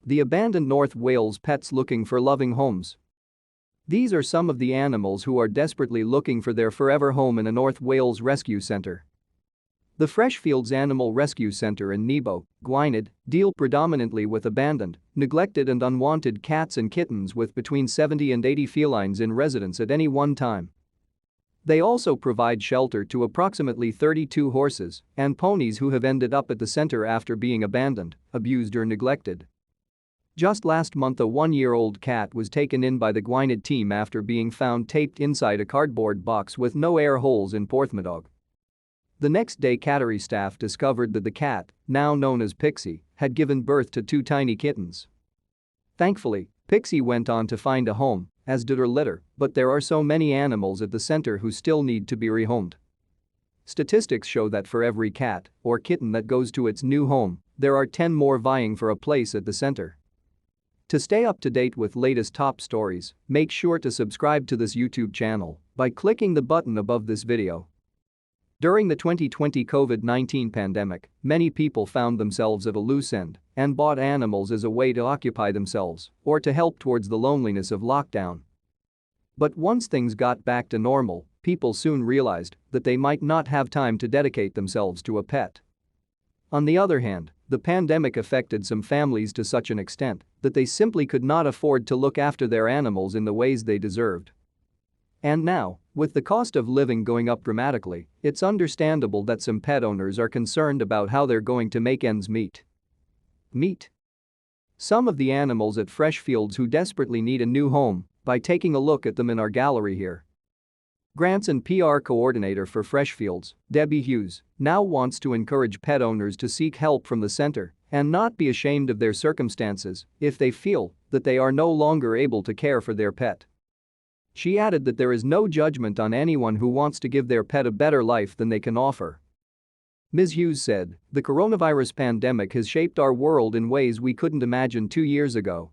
The abandoned North Wales pets looking for loving homes. These are some of the animals who are desperately looking for their forever home in a North Wales rescue centre. The Freshfields Animal Rescue Centre in Nebo, Gwynedd, deal predominantly with abandoned, neglected and unwanted cats and kittens with between 70 and 80 felines in residence at any one time. They also provide shelter to approximately 32 horses and ponies who have ended up at the centre after being abandoned, abused or neglected. Just last month a 1-year-old cat was taken in by the Gwynedd team after being found taped inside a cardboard box with no air holes in Porthmadog. The next day cattery staff discovered that the cat, now known as Pixie, had given birth to 2 tiny kittens. Thankfully, Pixie went on to find a home, as did her litter, but there are so many animals at the centre who still need to be rehomed. Statistics show that for every cat or kitten that goes to its new home, there are 10 more vying for a place at the centre. To stay up to date with latest top stories, make sure to subscribe to this YouTube channel by clicking the button above this video. During the 2020 COVID-19 pandemic, many people found themselves at a loose end and bought animals as a way to occupy themselves or to help towards the loneliness of lockdown. But once things got back to normal, people soon realized that they might not have time to dedicate themselves to a pet. On the other hand, the pandemic affected some families to such an extent that they simply could not afford to look after their animals in the ways they deserved. And now, with the cost of living going up dramatically, it's understandable that some pet owners are concerned about how they're going to make ends meet. Some of the animals at Freshfields who desperately need a new home by taking a look at them in our gallery here. Grants and PR coordinator for Freshfields, Debbie now wants to encourage pet owners to seek help from the centre and not be ashamed of their circumstances if they feel that they are no longer able to care for their pet. She added that there is no judgment on anyone who wants to give their pet a better life than they can offer. Ms. Hughes said, "The coronavirus pandemic has shaped our world in ways we couldn't imagine 2 years ago.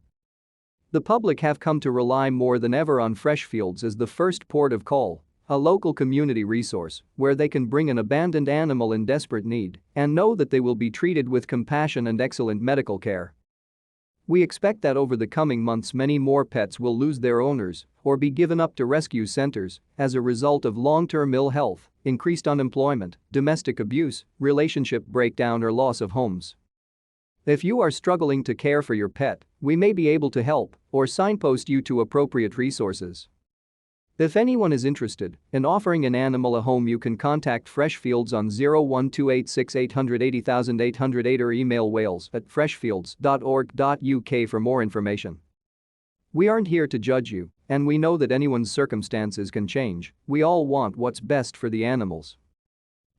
The public have come to rely more than ever on Freshfields as the first port of call, a local community resource where they can bring an abandoned animal in desperate need and know that they will be treated with compassion and excellent medical care. We expect that over the coming months many more pets will lose their owners or be given up to rescue centers as a result of long-term ill health, increased unemployment, domestic abuse, relationship breakdown or loss of homes. If you are struggling to care for your pet, we may be able to help or signpost you to appropriate resources. If anyone is interested in offering an animal a home, you can contact Freshfields on 01286880808 or email wales@freshfields.org.uk for more information. We aren't here to judge you, and we know that anyone's circumstances can change. We all want what's best for the animals.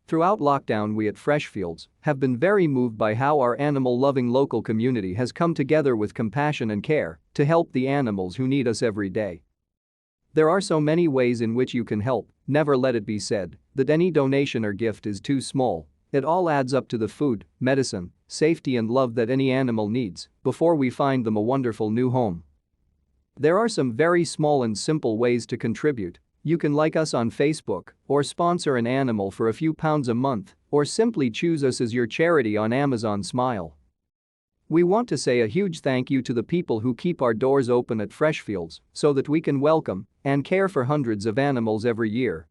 Throughout lockdown, we at Freshfields have been very moved by how our animal-loving local community has come together with compassion and care to help the animals who need us every day. There are so many ways in which you can help. Never let it be said that any donation or gift is too small. It all adds up to the food, medicine, safety and love that any animal needs before we find them a wonderful new home. There are some very small and simple ways to contribute. You can like us on Facebook or sponsor an animal for a few pounds a month or simply choose us as your charity on Amazon Smile. We want to say a huge thank you to the people who keep our doors open at Freshfields so that we can welcome and care for hundreds of animals every year